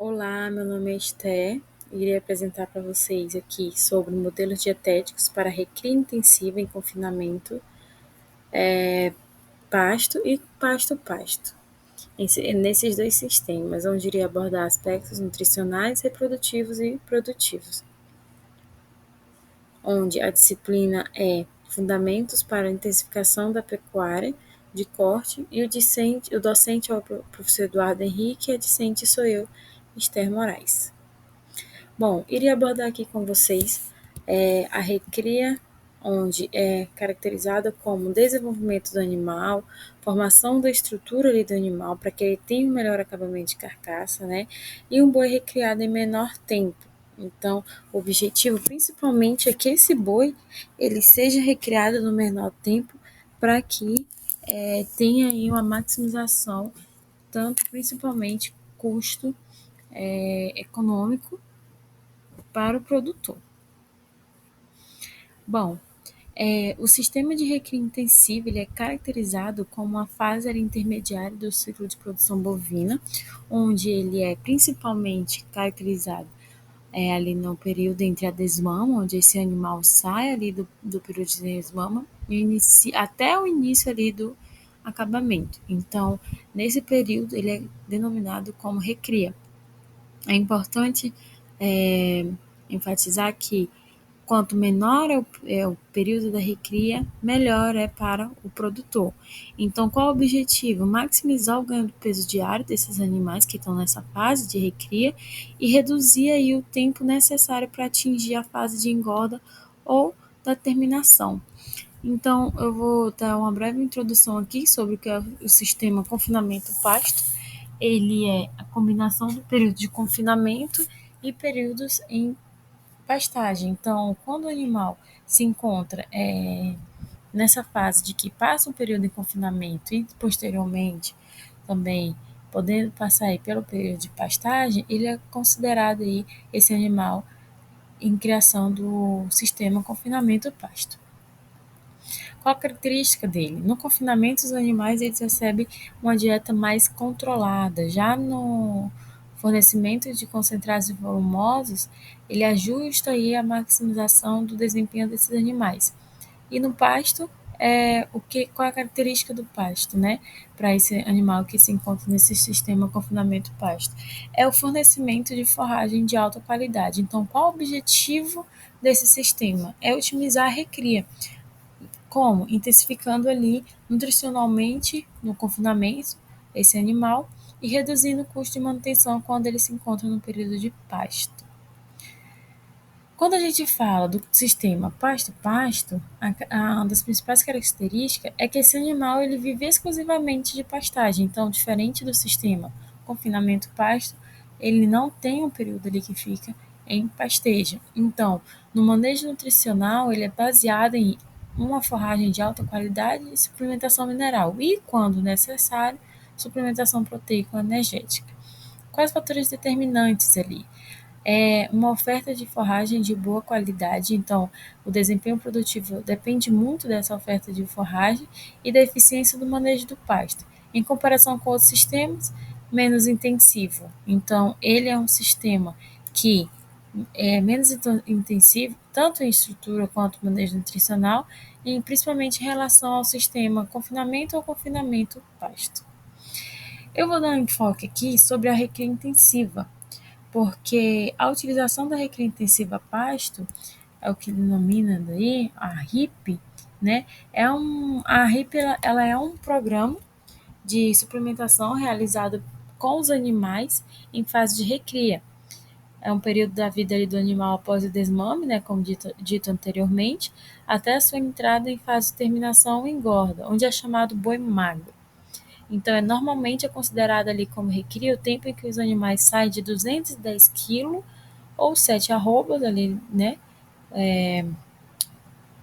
Olá, meu nome é Esté. Irei apresentar para vocês aqui sobre modelos dietéticos para recria intensiva em confinamento, pasto e pasto-pasto. Nesses dois sistemas, onde irei abordar aspectos nutricionais, reprodutivos e produtivos, onde a disciplina é Fundamentos para a Intensificação da Pecuária de Corte e o docente é o professor Eduardo Henrique e a discente sou eu, Esther Moraes. Bom, iria abordar aqui com vocês a recria, onde é caracterizada como desenvolvimento do animal, formação da estrutura ali do animal para que ele tenha um melhor acabamento de carcaça, né? E um boi recriado em menor tempo. Então, o objetivo principalmente é que esse boi ele seja recriado no menor tempo para que tenha aí uma maximização, tanto principalmente custo econômico para o produtor. Bom, o sistema de recria intensiva ele é caracterizado como uma fase intermediária do ciclo de produção bovina, onde ele é principalmente caracterizado ali no período entre a desmama, onde esse animal sai ali do período de desmama, até o início ali do acabamento. Então, nesse período, ele é denominado como recria. É importante enfatizar que quanto menor é o período da recria, melhor é para o produtor. Então, qual é o objetivo? Maximizar o ganho do peso diário desses animais que estão nessa fase de recria e reduzir aí o tempo necessário para atingir a fase de engorda ou da terminação. Então, eu vou dar uma breve introdução aqui sobre o que é o sistema confinamento-pasto. Ele é a combinação do período de confinamento e períodos em pastagem. Então, quando o animal se encontra nessa fase de que passa um período em confinamento e posteriormente também podendo passar aí pelo período de pastagem, ele é considerado aí esse animal em criação do sistema confinamento-pasto. Qual a característica dele? No confinamento, os animais eles recebem uma dieta mais controlada. Já no fornecimento de concentrados e volumosos, ele ajusta aí a maximização do desempenho desses animais. E no pasto, qual é a característica do pasto, né? Para esse animal que se encontra nesse sistema confinamento-pasto? É o fornecimento de forragem de alta qualidade. Então, qual o objetivo desse sistema? É otimizar a recria. Como? Intensificando ali nutricionalmente no confinamento esse animal e reduzindo o custo de manutenção quando ele se encontra no período de pasto. Quando a gente fala do sistema pasto-pasto, uma das principais características é que esse animal ele vive exclusivamente de pastagem. Então, diferente do sistema confinamento-pasto, ele não tem um período ali que fica em pastejo. Então, no manejo nutricional, ele é baseado em uma forragem de alta qualidade e suplementação mineral. E, quando necessário, suplementação proteico-energética. Quais fatores determinantes ali? Uma oferta de forragem de boa qualidade, então o desempenho produtivo depende muito dessa oferta de forragem e da eficiência do manejo do pasto. Em comparação com outros sistemas, menos intensivo. Então, ele é um sistema que é menos intensivo, tanto em estrutura quanto manejo nutricional, e principalmente em relação ao sistema confinamento ou confinamento pasto. Eu vou dar um enfoque aqui sobre a recria intensiva, porque a utilização da recria intensiva pasto, é o que denomina daí a RIP, né? A RIP ela é um programa de suplementação realizado com os animais em fase de recria. É um período da vida ali do animal após o desmame, né, como dito anteriormente, até a sua entrada em fase de terminação ou engorda, onde é chamado boi magro. Então, normalmente é considerado ali como recria o tempo em que os animais saem de 210 quilos ou 7 arrobas ali, né,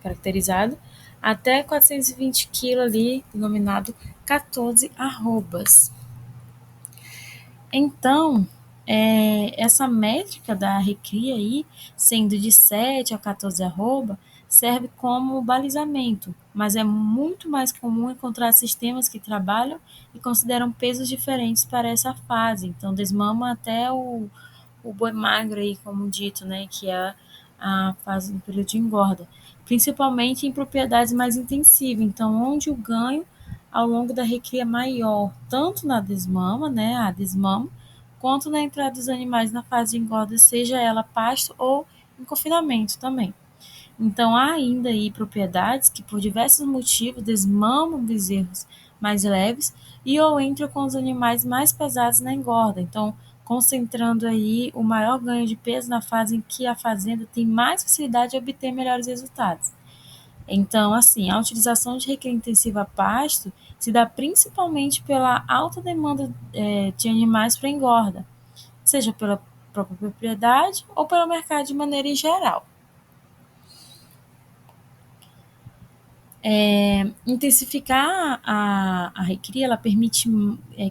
caracterizado, até 420 quilos ali, denominado 14 arrobas. Então, essa métrica da recria aí, sendo de 7 a 14 arroba, serve como balizamento, mas é muito mais comum encontrar sistemas que trabalham e consideram pesos diferentes para essa fase. Então, desmama até o boi magro aí, como dito, né, que é a fase do período de engorda, principalmente em propriedades mais intensivas, então onde o ganho ao longo da recria é maior, tanto na desmama, né, a desmama, quanto na entrada dos animais na fase de engorda, seja ela pasto ou em confinamento também. Então, há ainda aí propriedades que, por diversos motivos, desmamam bezerros mais leves e ou entram com os animais mais pesados na engorda. Então, concentrando aí o maior ganho de peso na fase em que a fazenda tem mais facilidade de obter melhores resultados. Então, assim, a utilização de recria intensiva a pasto se dá principalmente pela alta demanda de animais para engorda, seja pela própria propriedade ou pelo mercado de maneira em geral. Intensificar a recria, ela permite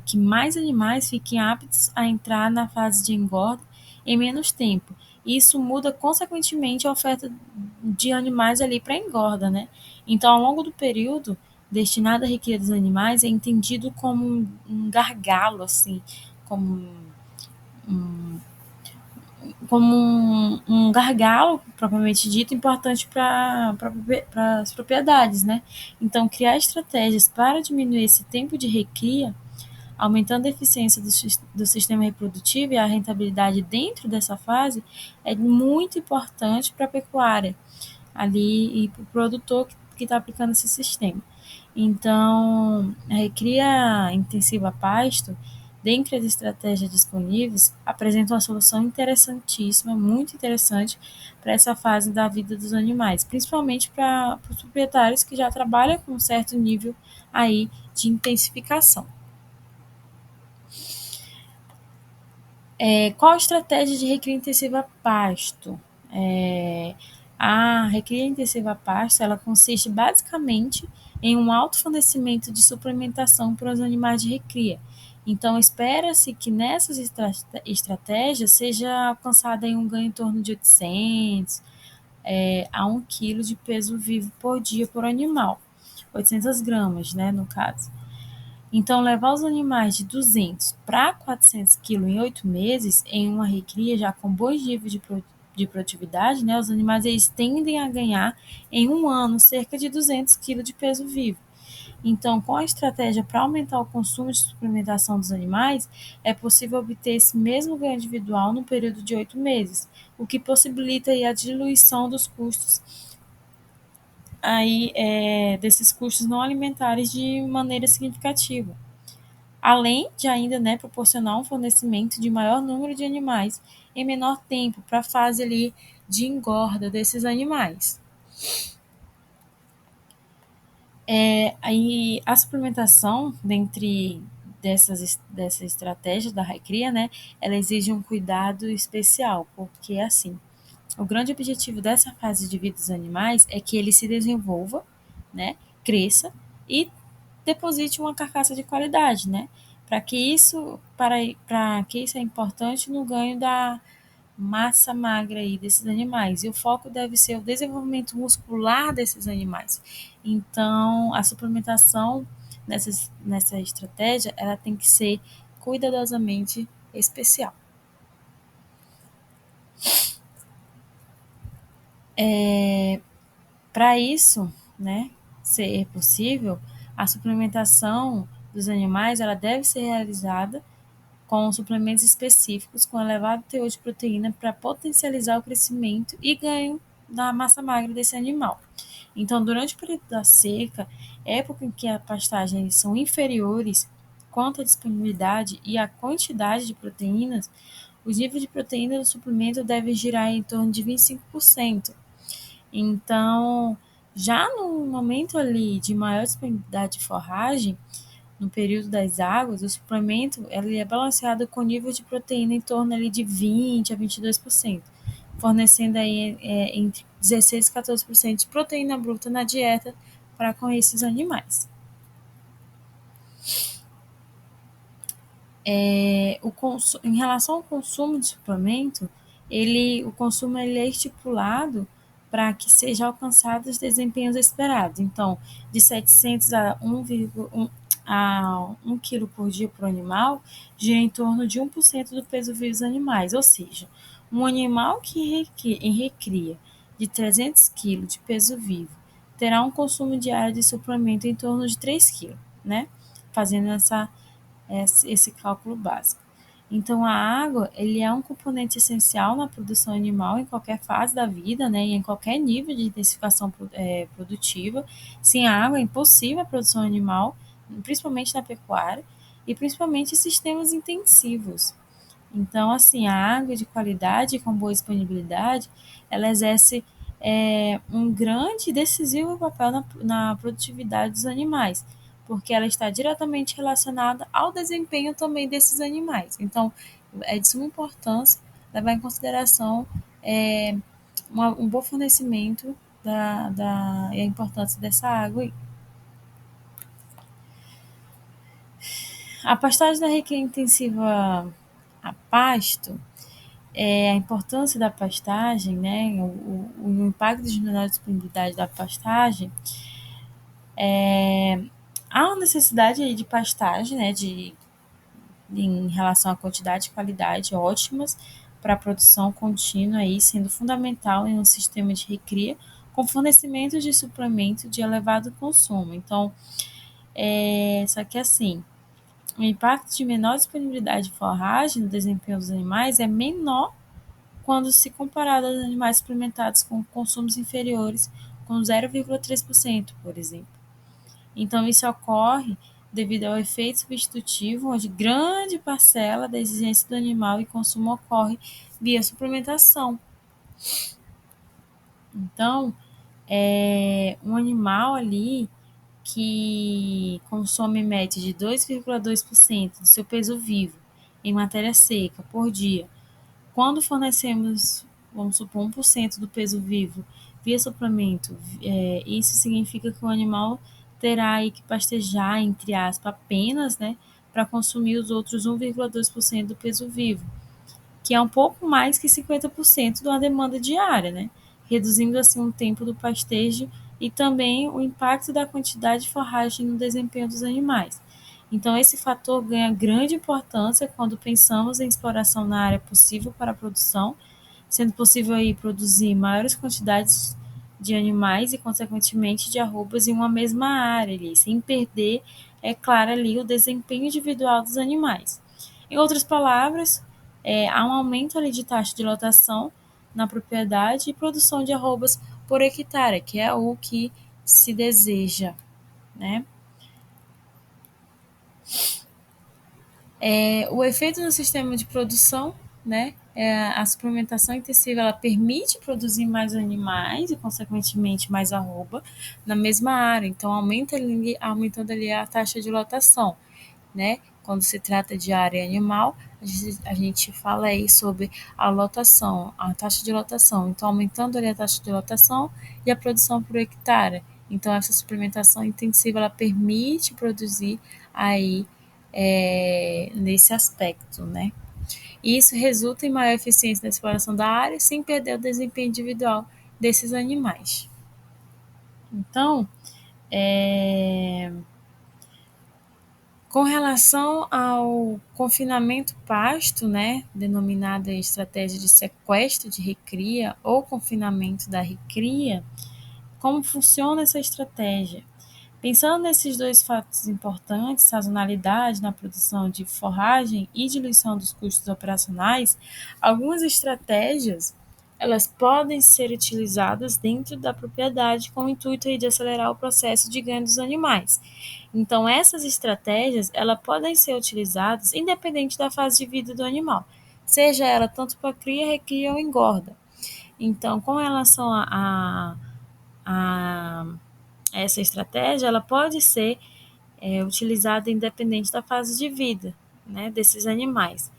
que mais animais fiquem aptos a entrar na fase de engorda em menos tempo. Isso muda, consequentemente, a oferta de animais ali para engorda, né? Então, ao longo do período destinado à recria dos animais, é entendido como um gargalo, assim, como um gargalo, propriamente dito, importante para as propriedades, né? Então, criar estratégias para diminuir esse tempo de recria, aumentando a eficiência do sistema reprodutivo e a rentabilidade dentro dessa fase, é muito importante para a pecuária ali e para o produtor que está aplicando esse sistema. Então, a recria intensiva a pasto, dentre as estratégias disponíveis, apresenta uma solução interessantíssima, muito interessante para essa fase da vida dos animais, principalmente para os proprietários que já trabalham com um certo nível aí de intensificação. Qual a estratégia de recria intensiva a pasto? A recria intensiva a pasto, ela consiste basicamente em um alto fornecimento de suplementação para os animais de recria. Então, espera-se que nessas estratégias seja alcançado aí um ganho em torno de 800 a 1 quilo de peso vivo por dia por animal. 800 gramas, né, no caso. Então, levar os animais de 200 para 400 quilos em 8 meses, em uma recria já com bons níveis de produtividade, né, os animais eles tendem a ganhar em um ano cerca de 200 quilos de peso vivo. Então, com a estratégia para aumentar o consumo de suplementação dos animais, é possível obter esse mesmo ganho individual no período de 8 meses, o que possibilita aí a diluição dos custos aí, desses custos não alimentares de maneira significativa, além de ainda, né, proporcionar um fornecimento de maior número de animais em menor tempo para a fase ali de engorda desses animais. Aí a suplementação dentre dessa estratégia da recria, né, ela exige um cuidado especial, porque assim, o grande objetivo dessa fase de vida dos animais é que ele se desenvolva, né, cresça e deposite uma carcaça de qualidade, né? Para que isso é importante no ganho da massa magra aí desses animais. E o foco deve ser o desenvolvimento muscular desses animais. Então, a suplementação nessa estratégia, ela tem que ser cuidadosamente especial. Para isso, né, ser possível, a suplementação dos animais, ela deve ser realizada com suplementos específicos com elevado teor de proteína para potencializar o crescimento e ganho da massa magra desse animal. Então, durante o período da seca, época em que as pastagens são inferiores quanto à disponibilidade e à quantidade de proteínas, os níveis de proteína do suplemento devem girar em torno de 25%. Então, já no momento ali de maior disponibilidade de forragem, no período das águas, o suplemento ele é balanceado com nível de proteína em torno ali de 20 a 22%, fornecendo aí entre 16 e 14% de proteína bruta na dieta para com esses animais. Em relação ao consumo de suplemento, o consumo ele é estipulado para que sejam alcançados os desempenhos esperados. Então, de 700 a 1 quilo por dia para o animal, gira em torno de 1% do peso vivo dos animais, ou seja, um animal que recria de 300 kg de peso vivo terá um consumo diário de suplemento em torno de 3 kg, né? Fazendo esse cálculo básico. Então, a água, ele é um componente essencial na produção animal em qualquer fase da vida, né, e em qualquer nível de intensificação produtiva. Sem a água é impossível a produção animal, principalmente na pecuária, e principalmente em sistemas intensivos. Então, assim, a água de qualidade com boa disponibilidade, ela exerce um grande e decisivo papel na produtividade dos animais, porque ela está diretamente relacionada ao desempenho também desses animais. Então, é de suma importância levar em consideração um bom fornecimento e a importância dessa água aí. A pastagem da recria intensiva a pasto, a importância da pastagem, né, o impacto de menor disponibilidade da pastagem, há uma necessidade aí de pastagem, né, em relação à quantidade e qualidade ótimas para a produção contínua, aí, sendo fundamental em um sistema de recria com fornecimento de suplemento de elevado consumo. Então, só que assim, o impacto de menor disponibilidade de forragem no desempenho dos animais é menor quando se comparado aos animais suplementados com consumos inferiores, com 0,3%, por exemplo. Então, isso ocorre devido ao efeito substitutivo, onde grande parcela da exigência do animal e consumo ocorre via suplementação. Então, um animal ali que consome em média de 2,2% do seu peso vivo em matéria seca por dia. Quando fornecemos, vamos supor, 1% do peso vivo via suplemento, isso significa que o animal terá aí que pastejar, entre aspas, apenas, né, para consumir os outros 1,2% do peso vivo, que é um pouco mais que 50% da demanda diária, né, reduzindo assim o tempo do pastejo e também o impacto da quantidade de forragem no desempenho dos animais. Então, esse fator ganha grande importância quando pensamos em exploração na área possível para a produção, sendo possível aí produzir maiores quantidades de animais e, consequentemente, de arrobas em uma mesma área, ali, sem perder, é claro, ali o desempenho individual dos animais. Em outras palavras, há um aumento ali de taxa de lotação na propriedade e produção de arrobas por hectare, que é o que se deseja, né? O efeito no sistema de produção, né? A suplementação intensiva ela permite produzir mais animais e, consequentemente, mais arroba na mesma área. Então, aumentando ali a taxa de lotação, né? Quando se trata de área animal, a gente fala aí sobre a lotação, a taxa de lotação. Então, aumentando ali a taxa de lotação e a produção por hectare. Então, essa suplementação intensiva ela permite produzir aí nesse aspecto, né? E isso resulta em maior eficiência na exploração da área, sem perder o desempenho individual desses animais. Então, com relação ao confinamento pasto, né, denominada estratégia de sequestro de recria ou confinamento da recria, como funciona essa estratégia? Pensando nesses dois fatos importantes, sazonalidade na produção de forragem e diluição dos custos operacionais, algumas estratégias elas podem ser utilizadas dentro da propriedade com o intuito de acelerar o processo de ganho dos animais. Então, essas estratégias elas podem ser utilizadas independente da fase de vida do animal, seja ela tanto para cria, recria ou engorda. Então, com relação a essa estratégia, ela pode ser utilizada independente da fase de vida, né, desses animais.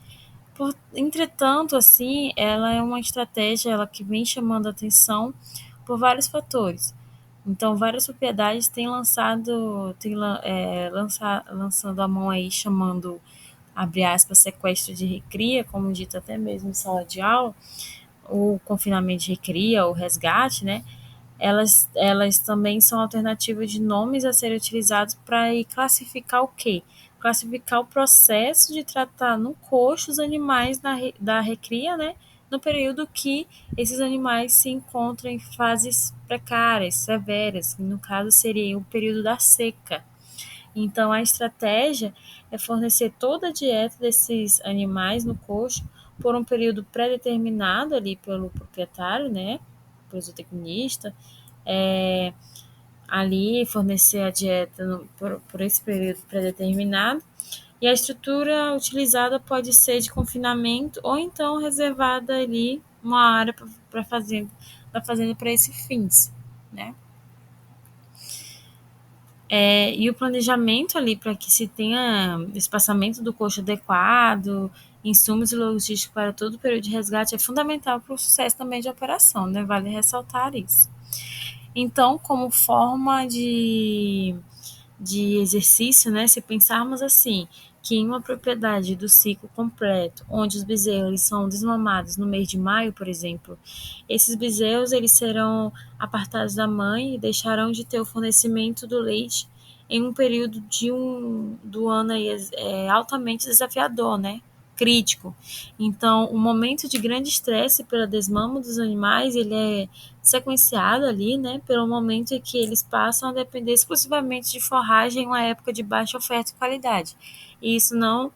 Entretanto, assim, ela é uma estratégia ela que vem chamando atenção por vários fatores. Então, várias propriedades têm lançando a mão aí, chamando, abre aspas, sequestro de recria, como dito até mesmo em sala de aula, o confinamento de recria, o resgate, né? Elas também são alternativas de nomes a serem utilizados para classificar o quê? Classificar o processo de tratar no coxo os animais da recria, né? No período que esses animais se encontram em fases precárias, severas, que no caso seria o período da seca. Então, a estratégia é fornecer toda a dieta desses animais no coxo por um período pré-determinado ali pelo proprietário, né? Pelo zootecnista, é, ali fornecer a dieta por esse período pré-determinado. E a estrutura utilizada pode ser de confinamento ou então reservada ali uma área para fazenda para esses fins, né? E o planejamento ali para que se tenha espaçamento do coxo adequado, insumos e logística para todo o período de resgate é fundamental para o sucesso também de operação, né? Vale ressaltar isso. Então, como forma de exercício, né? Se pensarmos assim, que em uma propriedade do ciclo completo, onde os bezerros são desmamados no mês de maio, por exemplo, esses bezerros eles serão apartados da mãe e deixarão de ter o fornecimento do leite em um período do ano aí, altamente desafiador, né? Crítico. Então, o momento de grande estresse pela desmama dos animais, ele é sequenciado ali, né, pelo momento em que eles passam a depender exclusivamente de forragem em uma época de baixa oferta e qualidade. E isso não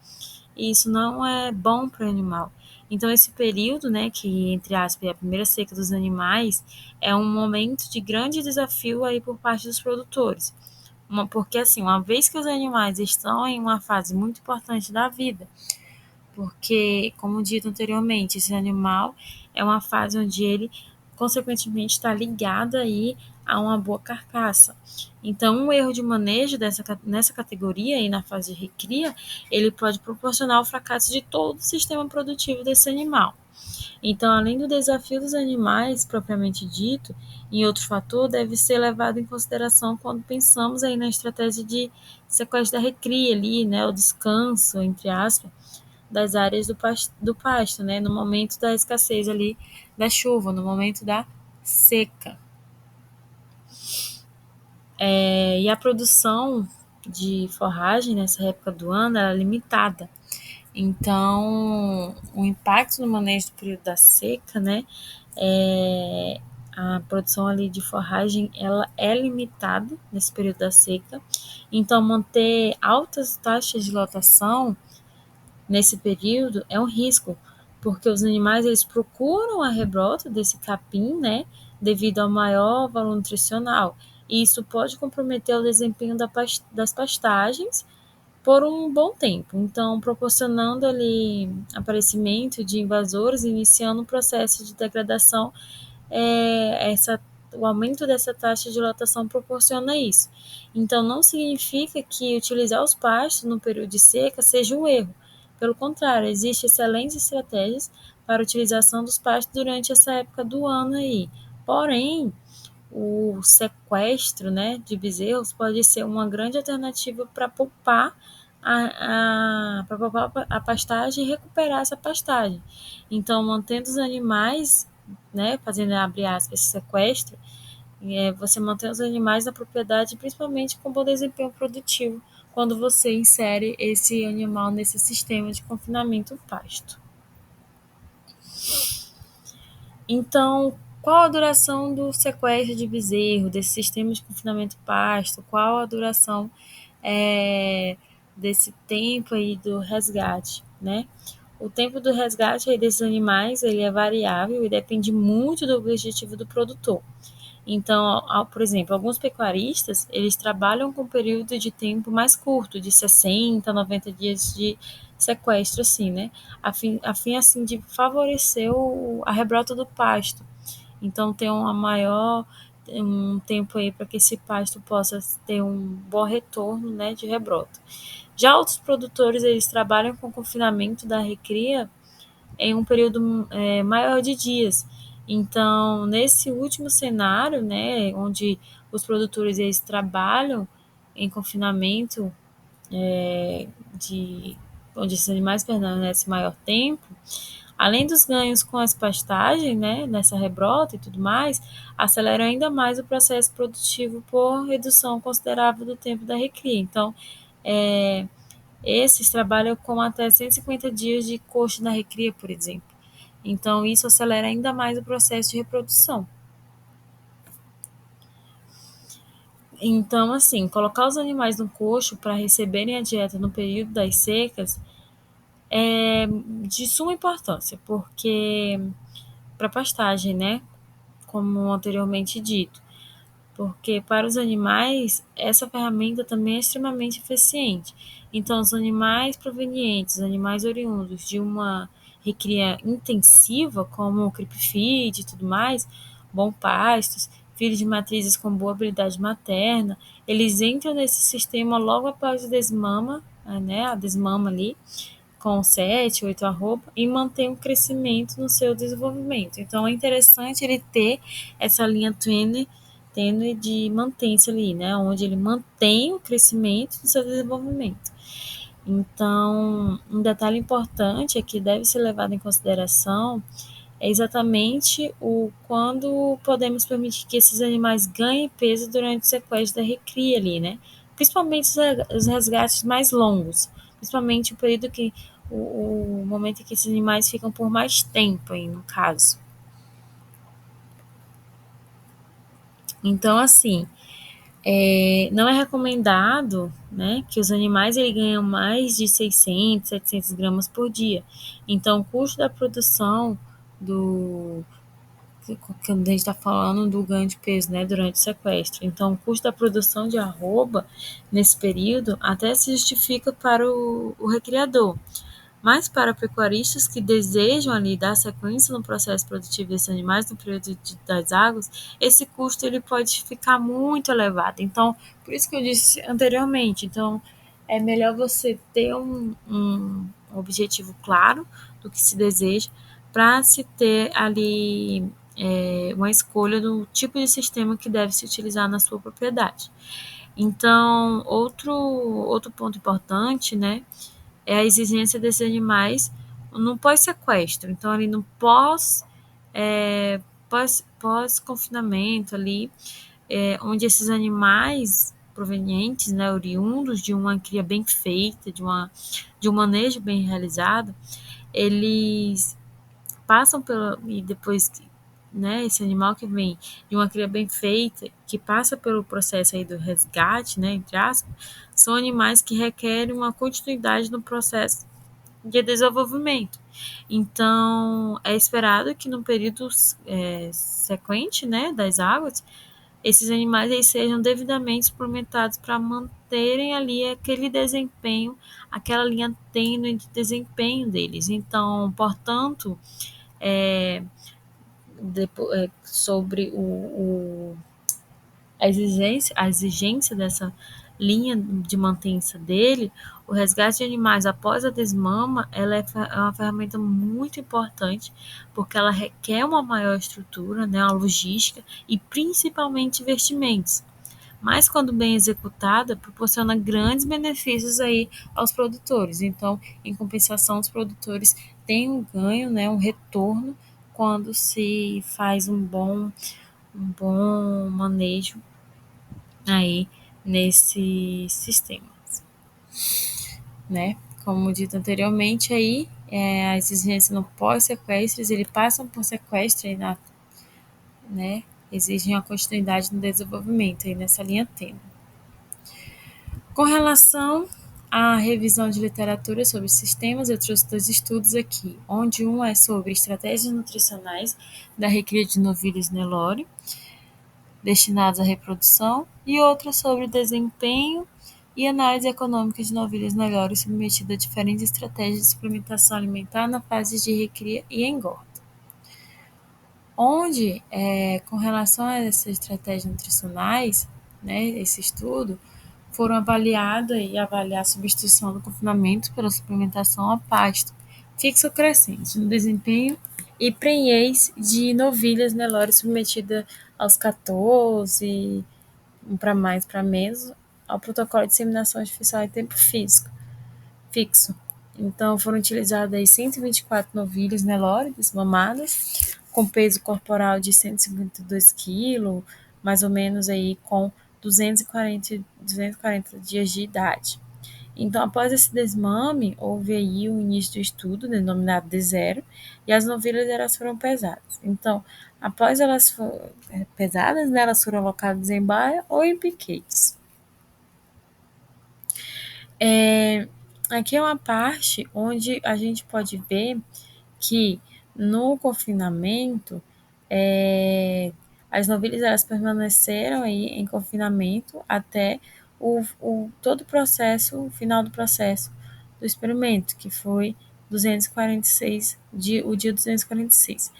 é bom para o animal. Então, esse período, né, que, entre aspas, é a primeira seca dos animais, é um momento de grande desafio aí por parte dos produtores. Porque, assim, uma vez que os animais estão em uma fase muito importante da vida, porque, como dito anteriormente, esse animal é uma fase onde ele, consequentemente, está ligado aí a uma boa carcaça. Então, um erro de manejo nessa categoria aí na fase de recria, ele pode proporcionar o fracasso de todo o sistema produtivo desse animal. Então, além do desafio dos animais propriamente dito, em outro fator deve ser levado em consideração quando pensamos aí na estratégia de sequestro da recria ali, né, o descanso, entre aspas, das áreas do pasto, né, no momento da escassez ali da chuva, no momento da seca. E a produção de forragem nessa época do ano era limitada. Então, o impacto no manejo do período da seca, né, a produção ali de forragem, ela é limitada nesse período da seca. Então, manter altas taxas de lotação nesse período é um risco, porque os animais eles procuram a rebrota desse capim, né, devido ao maior valor nutricional. E isso pode comprometer o desempenho das pastagens por um bom tempo. Então, proporcionando ali aparecimento de invasores, iniciando um processo de degradação, o aumento dessa taxa de lotação proporciona isso. Então, não significa que utilizar os pastos no período de seca seja um erro. Pelo contrário, existem excelentes estratégias para a utilização dos pastos durante essa época do ano aí. Porém, o sequestro, né, de bezerros pode ser uma grande alternativa para poupar a pastagem e recuperar essa pastagem. Então, mantendo os animais, né, fazendo abre aspas esse sequestro, você mantém os animais na propriedade, principalmente com bom desempenho produtivo, quando você insere esse animal nesse sistema de confinamento pasto. Então, qual a duração do sequestro de bezerro, desse sistema de confinamento pasto? Qual a duração desse tempo aí do resgate, né? O tempo do resgate aí desses animais ele é variável e depende muito do objetivo do produtor. Então, por exemplo, alguns pecuaristas, eles trabalham com um período de tempo mais curto, de 60, 90 dias de sequestro, assim, né? A fim assim, de favorecer a rebrota do pasto. Então, tem um tempo aí para que esse pasto possa ter um bom retorno, né, de rebrota. Já outros produtores, eles trabalham com confinamento da recria em um período maior de dias. Então, nesse último cenário, né, onde os produtores eles trabalham em confinamento, onde esses animais permanecem maior tempo, Além dos ganhos com as pastagens, né, nessa rebrota e tudo mais, acelera ainda mais o processo produtivo por redução considerável do tempo da recria. Então, esses trabalham com até 150 dias de coxo na recria, por exemplo. Então, isso acelera ainda mais o processo de reprodução. Então, assim, colocar os animais no coxo para receberem a dieta no período das secas é de suma importância, porque para pastagem, né, como anteriormente dito, porque para os animais essa ferramenta também é extremamente eficiente. Então, os animais provenientes, os animais oriundos de uma recria intensiva, como o creep feed e tudo mais, bom pastos, filhos de matrizes com boa habilidade materna, eles entram nesse sistema logo após o desmama, né, a desmama ali, com 7, 8 arroba, e mantém o crescimento no seu desenvolvimento. Então, é interessante ele ter essa linha tênue de mantência ali, né? Onde ele mantém o crescimento do seu desenvolvimento. Então, um detalhe importante é que deve ser levado em consideração é exatamente o quando podemos permitir que esses animais ganhem peso durante o sequestro da recria ali, né? Principalmente os resgates mais longos, principalmente o período que o momento em que esses animais ficam por mais tempo aí, no caso. Então, assim, não é recomendado, né, que os animais ele ganham mais de 600, 700 gramas por dia. Então, o custo da produção do quando a gente está falando do ganho de peso, né, durante o sequestro. Então, o custo da produção de arroba nesse período até se justifica para o recriador. Mas para pecuaristas que desejam ali dar sequência no processo produtivo desses animais no período das águas, esse custo ele pode ficar muito elevado. Então, por isso que eu disse anteriormente, então é melhor você ter um objetivo claro do que se deseja para se ter ali uma escolha do tipo de sistema que deve se utilizar na sua propriedade. Então, outro ponto importante, né, é a exigência desses animais no pós-sequestro. Então, ali no pós-confinamento ali, onde esses animais provenientes, né, oriundos de uma cria bem feita, de um manejo bem realizado, eles passam pela e depois, né, esse animal que vem de uma cria bem feita, que passa pelo processo aí do resgate, né, entre aspas, são animais que requerem uma continuidade no processo de desenvolvimento. Então, é esperado que no período sequente, né, das águas, esses animais aí sejam devidamente suplementados para manterem ali aquele desempenho, aquela linha tênue de desempenho deles. Então, portanto, sobre a exigência dessa linha de mantença dele, o resgate de animais após a desmama, ela é uma ferramenta muito importante, porque ela requer uma maior estrutura, né, uma logística e principalmente investimentos. Mas quando bem executada, proporciona grandes benefícios aí aos produtores. Então, em compensação, os produtores têm um ganho, né, um retorno quando se faz um bom manejo aí nesse sistema, né? Como dito anteriormente aí, a exigência no pós-sequestros, eles passam por sequestro aí né? Exigem a continuidade no desenvolvimento aí nessa linha tênue. Com relação à revisão de literatura sobre sistemas, eu trouxe dois estudos aqui, onde um é sobre estratégias nutricionais da recria de novilhos Nelore, destinados à reprodução, e outra sobre desempenho e análise econômica de novilhas melhores submetida a diferentes estratégias de suplementação alimentar na fase de recria e engorda. Onde, com relação a essas estratégias nutricionais, né, esse estudo, foram avaliadas e avaliar a substituição do confinamento pela suplementação a pasto fixo ou crescente no desempenho e prenhez de novilhas Nelore submetida aos 14, para mais, para menos, ao protocolo de disseminação artificial em tempo fixo. Então, foram utilizadas aí 124 novilhas Nelore desmamadas, com peso corporal de 152 quilos, mais ou menos aí com 240 dias de idade. Então, após esse desmame, houve aí o início do estudo, denominado D0, e as novilhas elas foram pesadas. Então, após elas foram pesadas, né, elas foram alocadas em baia ou em piquetes. Aqui é uma parte onde a gente pode ver que no confinamento, as novilhas elas permaneceram aí em confinamento até todo o processo, o final do processo do experimento, que foi 246, o dia 246.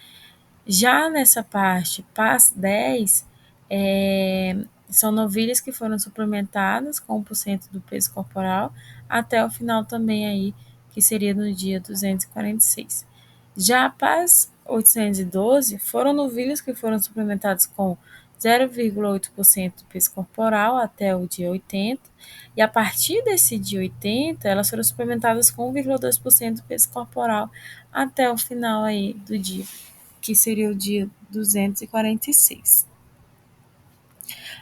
Já nessa parte, PAS 10, são novilhas que foram suplementadas com 1% do peso corporal até o final também aí, que seria no dia 246. Já a PAS 812 foram novilhas que foram suplementadas com 0,8% do peso corporal até o dia 80, e a partir desse dia 80, elas foram suplementadas com 1,2% do peso corporal até o final aí do dia, que seria o dia 246.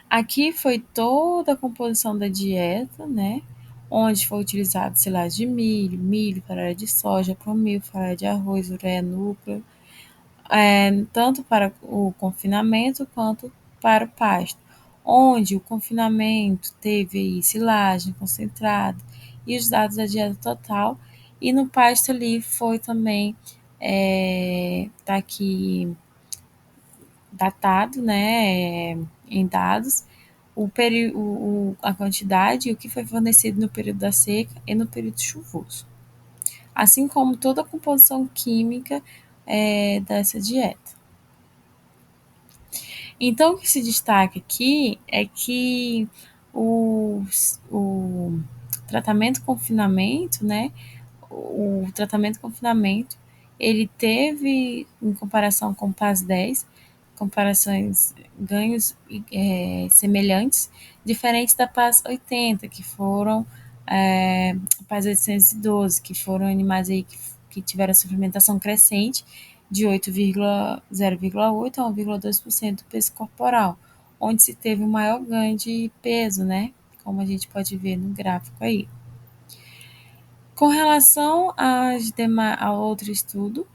Aqui foi toda a composição da dieta, né? Onde foi utilizado silagem de milho, farelo de soja, promil, farelo de arroz, ureia, núcleo, tanto para o confinamento quanto para o pasto. Onde o confinamento teve aí silagem concentrada e os dados da dieta total, e no pasto ali foi também, tá aqui datado, né, em dados, a quantidade e o que foi fornecido no período da seca e no período chuvoso, assim como toda a composição química dessa dieta. Então, o que se destaca aqui é que o tratamento confinamento, né, o tratamento confinamento, ele teve, em comparação com o PAS 10, comparações, ganhos semelhantes, diferentes da PAS 80, que foram PAS 812, que foram animais aí que tiveram a suplementação crescente de 0,8 a 1,2% do peso corporal, onde se teve um maior ganho de peso, né? Como a gente pode ver no gráfico aí. Com relação ao outro estudo,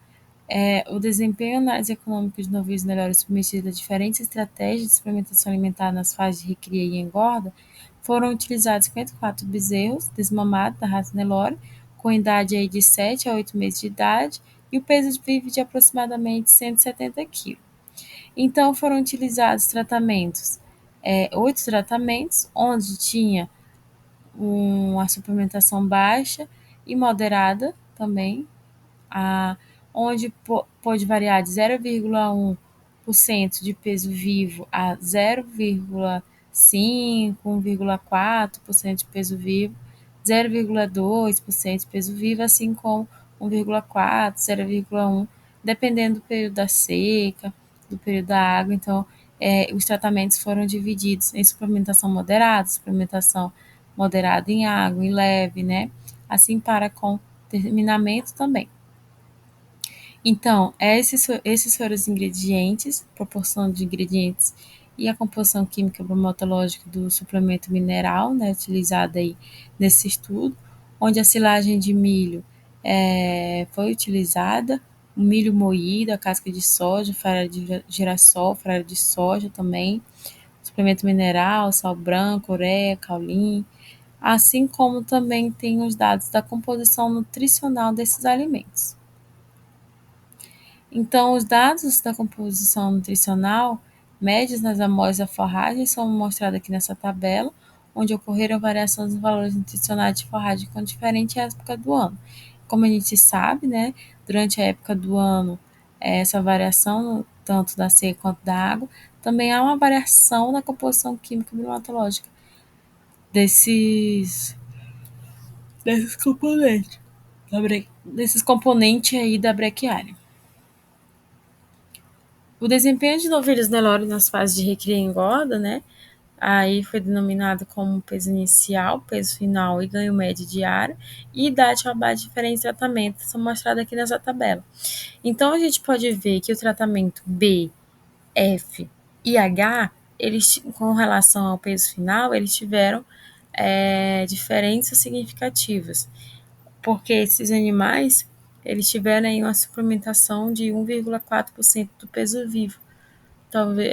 o desempenho e análise econômica de novilhos melhores submetidos a diferentes estratégias de suplementação alimentar nas fases de recria e engorda, foram utilizados 54 bezerros desmamados da raça Nelore, com idade aí de 7 a 8 meses de idade, e o peso vivo de aproximadamente 170 kg. Então, foram utilizados tratamentos, 8 tratamentos, onde tinha uma suplementação baixa e moderada também, onde pode variar de 0,1% de peso vivo a 0,5%, 1,4% de peso vivo, 0,2% de peso vivo, assim como 1,4%, 0,1%, dependendo do período da seca, do período da água. Então, os tratamentos foram divididos em suplementação moderada em água e leve, né? Assim para com terminamento também. Então, esses foram os ingredientes, proporção de ingredientes e a composição química bromatológica do suplemento mineral, né, utilizado aí nesse estudo, onde a silagem de milho foi utilizada, o milho moído, a casca de soja, farelo de girassol, farelo de soja também, suplemento mineral, sal branco, ureia, caulin, assim como também tem os dados da composição nutricional desses alimentos. Então, os dados da composição nutricional médios nas amostras da forragem são mostrados aqui nessa tabela, onde ocorreram variações nos valores nutricionais de forragem com diferente época do ano. Como a gente sabe, né, durante a época do ano, essa variação, tanto da seca quanto da água, também há uma variação na composição química bromatológica desses componentes, desses componentes aí da brequiária. O desempenho de novilhas Nelore nas fases de recria e engorda, né, Aí foi denominado como peso inicial, peso final e ganho médio diário, e idade ou base de diferentes tratamentos são mostrados aqui nessa tabela. Então, a gente pode ver que o tratamento B, F e H, eles, com relação ao peso final, eles tiveram diferenças significativas, porque esses animais, eles tiveram aí uma suplementação de 1,4% do peso vivo. Talvez,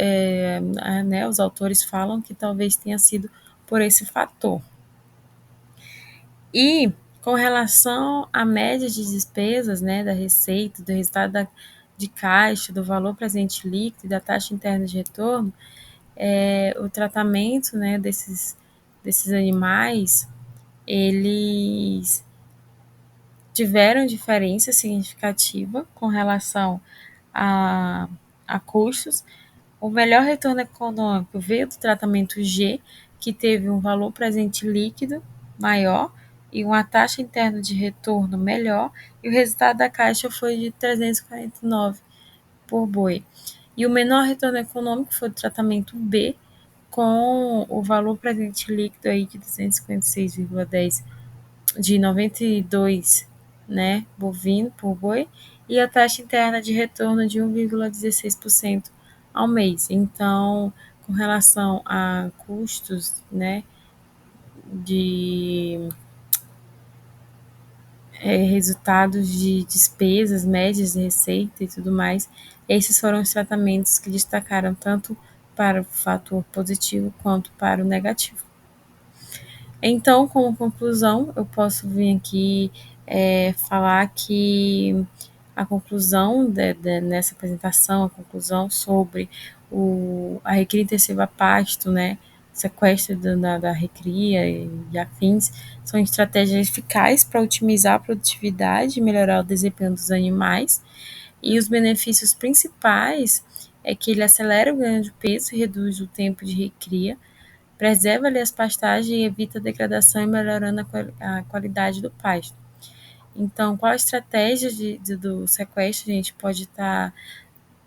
né, os autores falam que talvez tenha sido por esse fator. E com relação à média de despesas, né, da receita, do resultado de caixa, do valor presente líquido e da taxa interna de retorno, o tratamento, né, desses animais, eles tiveram diferença significativa com relação a, a custos. O melhor retorno econômico veio do tratamento G, que teve um valor presente líquido maior e uma taxa interna de retorno melhor, e o resultado da caixa foi de 349 por boi. E o menor retorno econômico foi do tratamento B, com o valor presente líquido aí de 256,10 de 92, né, bovino por boi, e a taxa interna de retorno de 1,16% ao mês. Então, com relação a custos, né, de resultados de despesas, médias de receita e tudo mais, esses foram os tratamentos que destacaram tanto para o fator positivo quanto para o negativo. Então, como conclusão, eu posso vir aqui falar que a conclusão nessa apresentação, a conclusão sobre a recria intensiva a pasto, né, sequestro da recria e afins, são estratégias eficazes para otimizar a produtividade e melhorar o desempenho dos animais. E os benefícios principais é que ele acelera o ganho de peso e reduz o tempo de recria, preserva ali as pastagens e evita a degradação e melhorando a qualidade do pasto. Então, qual a estratégia do sequestro a gente pode estar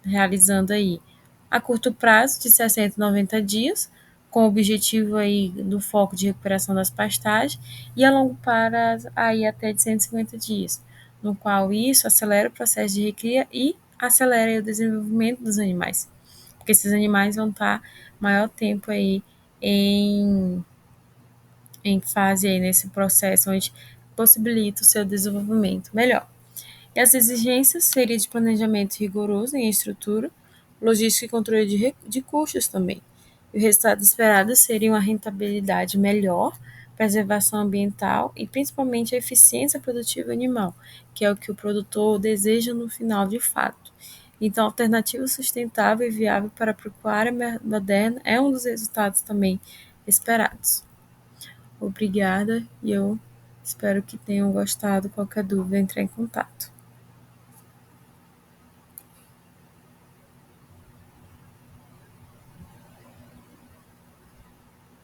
realizando aí? A curto prazo, de 60 a 90 dias, com o objetivo aí do foco de recuperação das pastagens, e a longo prazo, aí até de 150 dias, no qual isso acelera o processo de recria e acelera o desenvolvimento dos animais, porque esses animais vão estar maior tempo aí em, em fase aí nesse processo onde possibilita o seu desenvolvimento melhor. E as exigências seriam de planejamento rigoroso em estrutura, logística e controle de custos também. E o resultado esperado seria uma rentabilidade melhor, preservação ambiental e principalmente a eficiência produtiva animal, que é o que o produtor deseja no final de fato. Então, alternativa sustentável e viável para a pecuária moderna é um dos resultados também esperados. Obrigada e eu espero que tenham gostado. Qualquer dúvida, entre em contato.